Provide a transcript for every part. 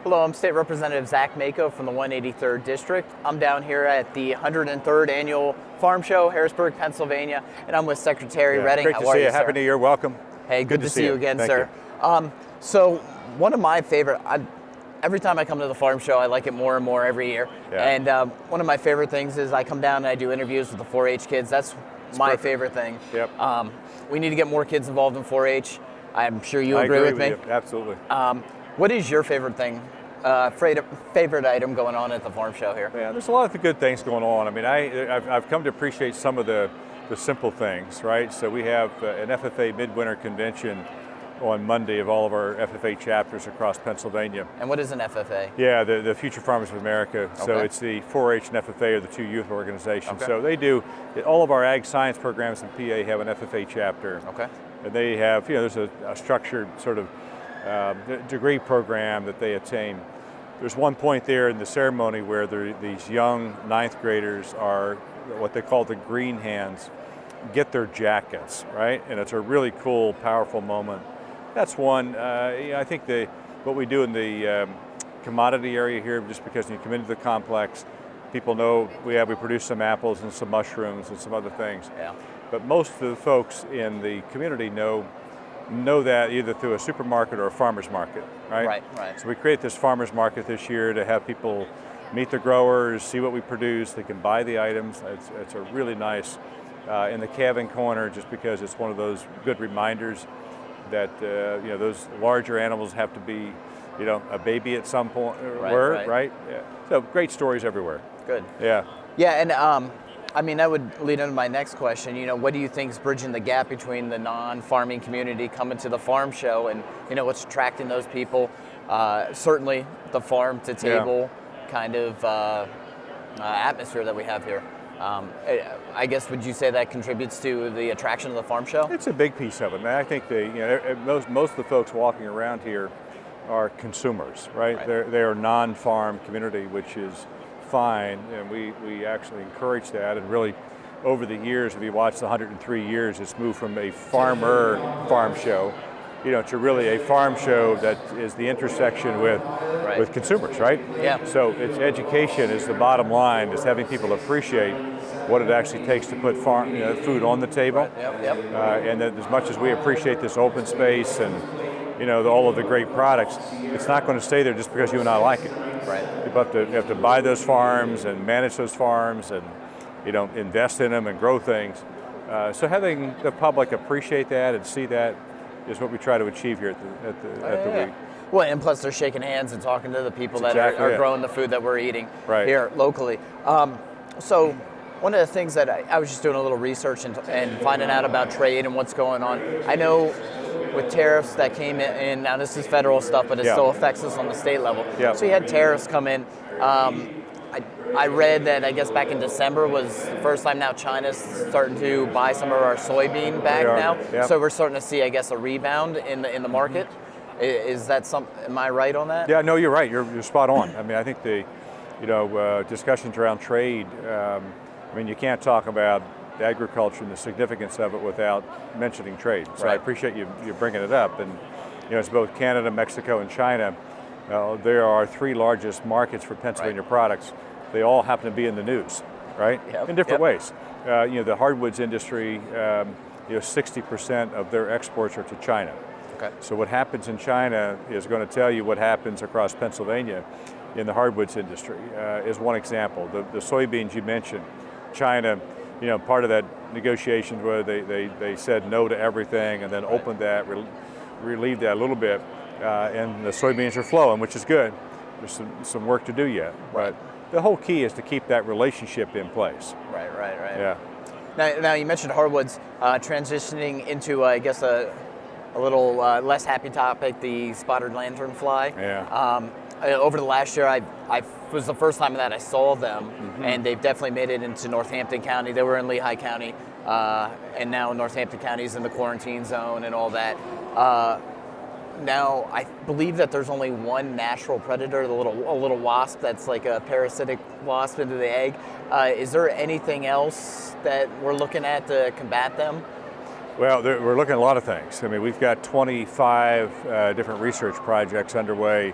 Hello, I'm State Representative Zach Mako from the 183rd District. I'm down here at the 103rd Annual Farm Show, Harrisburg, Pennsylvania, and I'm with Secretary Redding. Great to see you. Happy New Year. Welcome. Hey, good to see you again, Thank sir. So one of my favorite, every time I come to the farm show, I like it more and more every year. Yeah. And one of my favorite things is I come down and I do interviews with the 4-H kids. That's my favorite thing. Yep. We need to get more kids involved in 4-H. I'm sure you I agree with me. You. Absolutely. What is your favorite thing, favorite item going on at the farm show here? Yeah, there's a lot of good things going on. I mean, I've come to appreciate some of the simple things, right? So we have an FFA midwinter convention on Monday of all of our FFA chapters across Pennsylvania. And what is an FFA? Yeah, the Future Farmers of America. Okay. So it's the 4-H and FFA are the two youth organizations. Okay. So they do, all of our ag science programs in PA have an FFA chapter. Okay. And they have, there's a structured sort of degree program that they attain. There's one point there in the ceremony where these young ninth graders are what they call the green hands, get their jackets, right? And it's a really cool, powerful moment. That's one. I think what we do in the commodity area here, just because when you come into the complex, people know we produce some apples and some mushrooms and some other things. Yeah. But most of the folks in the community know that either through a supermarket or a farmer's market, right? Right. So we create this farmer's market this year to have people meet the growers, see what we produce, they can buy the items. It's a really nice, in the calving corner, just because it's one of those good reminders that those larger animals have to be, a baby at some point, right? Yeah. So great stories everywhere. Good. Yeah. Yeah, and that would lead into my next question. What do you think is bridging the gap between the non-farming community coming to the farm show and, what's attracting those people? Certainly the farm to table kind of atmosphere that we have here. I guess, would you say that contributes to the attraction of the farm show? It's a big piece of it, man. I think most of the folks walking around here are consumers, right? They are non-farm community, which is fine, and we actually encourage that. And really, over the years, if you watch the 103 years, it's moved from a farm show, to really a farm show that is the intersection with consumers, right? Yeah. So it's education is the bottom line. Is having people appreciate what it actually takes to put food on the table. Right. Yep. And that as much as we appreciate this open space and all of the great products, it's not going to stay there just because you and I like it. Right. You have to buy those farms and manage those farms and invest in them and grow things. So having the public appreciate that and see that is what we try to achieve here at the week. Well, and plus they're shaking hands and talking to the people that are growing the food that we're eating here locally. So one of the things that I was just doing a little research and finding out about trade and what's going on. I know with tariffs that came in, now this is federal stuff, but it still affects us on the state level. Yeah. So you had tariffs come in. I read that, I guess back in December was the first time now China's starting to buy some of our soybean back now. Yep. So we're starting to see, I guess, a rebound in the market. Is that am I right on that? Yeah, no, you're right. You're spot on. I mean, I think the discussions around trade, you can't talk about agriculture and the significance of it without mentioning trade. So I appreciate you bringing it up. And it's both Canada, Mexico, and China. There are three largest markets for Pennsylvania products. They all happen to be in the news, right? Yep. In different ways. The hardwoods industry, 60% of their exports are to China. Okay. So what happens in China is going to tell you what happens across Pennsylvania in the hardwoods industry. Is one example. The soybeans you mentioned, China, part of that negotiation where they said no to everything and then opened that, relieved that a little bit, and the soybeans are flowing, which is good. There's some work to do yet, but the whole key is to keep that relationship in place. Right. Yeah. Now you mentioned hardwoods, transitioning into, I guess, a little less happy topic, the Spotted Lanternfly. Yeah. Over the last year, I was the first time that I saw them, and they've definitely made it into Northampton County. They were in Lehigh County, and now Northampton County is in the quarantine zone and all that. Now, I believe that there's only one natural predator, a little wasp that's like a parasitic wasp into the egg. Is there anything else that we're looking at to combat them? Well, we're looking at a lot of things. I mean, we've got 25 different research projects underway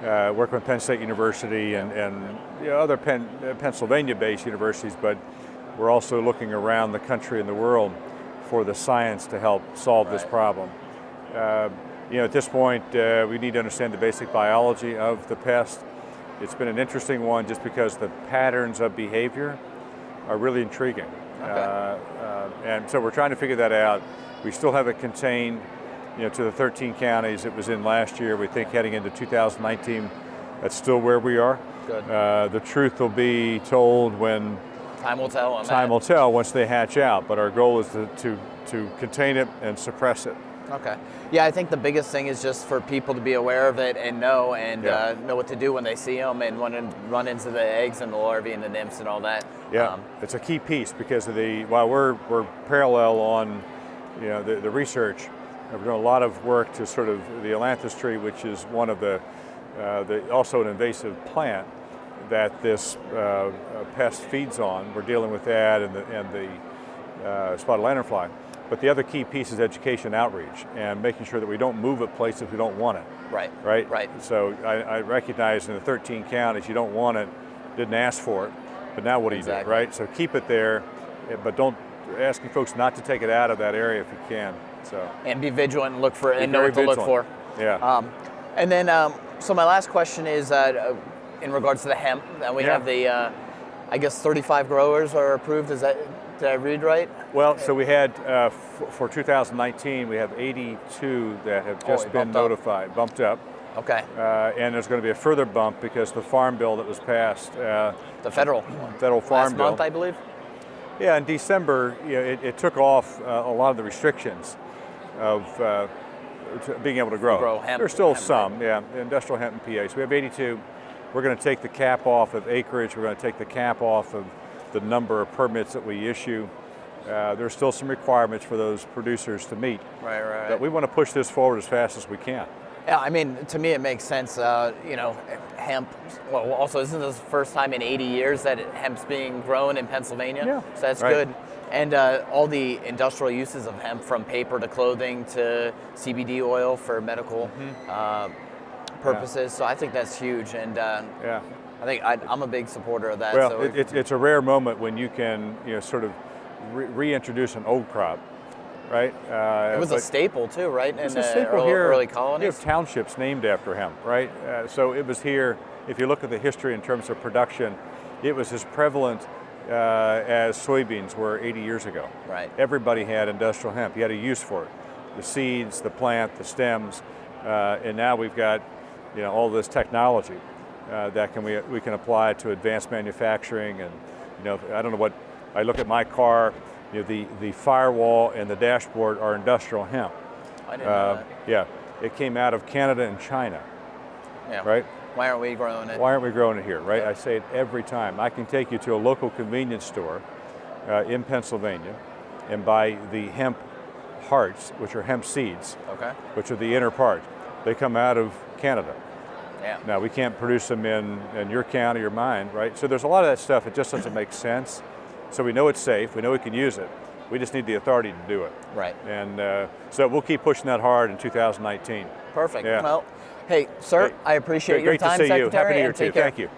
working with Penn State University and other Pennsylvania-based universities, but we're also looking around the country and the world for the science to help solve this problem. At this point, we need to understand the basic biology of the pest. It's been an interesting one just because the patterns of behavior are really intriguing. Okay. And so we're trying to figure that out. We still have it contained to the 13 counties it was in last year. We think heading into 2019, that's still where we are. Good. The truth will be told when time will tell on time that. will tell once they hatch out, but our goal is to contain it and suppress it. Okay. Yeah, I think the biggest thing is just for people to be aware of it and know what to do when they see them and run into the eggs and the larvae and the nymphs and all that. Yeah, it's a key piece because of while we're parallel on the research, we're doing a lot of work to sort of the ailanthus tree, which is one of the also an invasive plant that this pest feeds on. We're dealing with that and the spotted lanternfly. But the other key piece is education outreach and making sure that we don't move it places we don't want it. Right. So I recognize in the 13 counties you don't want it, didn't ask for it, but now what do you do, right? So keep it there, but don't asking folks not to take it out of that area if you can. So and be vigilant and look for and know what to look for. Yeah. And then so my last question is in regards to the hemp. We have the I guess 35 growers are approved. Did I read right? Well, so we had, for 2019, we have 82 that have just been notified, bumped up. Okay. And there's going to be a further bump because the farm bill that was passed. The federal farm bill. Last month, I believe? Yeah, in December, it took off a lot of the restrictions of being able to grow. Hemp. There's still some, industrial hemp and PA. So we have 82. We're going to take the cap off of acreage. We're going to take the cap off of the number of permits that we issue. There's still some requirements for those producers to meet. Right. But we want to push this forward as fast as we can. Yeah, I mean, to me it makes sense. Hemp. Well, also, isn't this the first time in 80 years that hemp's being grown in Pennsylvania? Yeah. So that's good. And all the industrial uses of hemp, from paper to clothing to CBD oil for medical purposes. So I think that's huge. And I think I'm a big supporter of that. Well, so it's a rare moment when you can sort of reintroduce an old crop, right? It was a staple too, right? In the early colonies. You have townships named after hemp, right? So it was here. If you look at the history in terms of production, it was as prevalent as soybeans were 80 years ago. Right. Everybody had industrial hemp. You had a use for it. The seeds, the plant, the stems, and now we've got all this technology that we can apply to advanced manufacturing. And I don't know what I look at my car. The firewall and the dashboard are industrial hemp. I didn't know that. Yeah, it came out of Canada and China. Yeah. Right. Why aren't we growing it? Why aren't we growing it here? Right. I say it every time. I can take you to a local convenience store in Pennsylvania and buy the hemp hearts, which are hemp seeds. Okay. Which are the inner part. They come out of Canada. Yeah. Now, we can't produce them in your county or mine, right? So there's a lot of that stuff. It just doesn't make sense. So we know it's safe. We know we can use it. We just need the authority to do it. Right. And so we'll keep pushing that hard in 2019. Perfect. Yeah. Well, hey, sir, I appreciate your time, Great to see Secretary. you. Happy New Year and to you. take care. Thank you.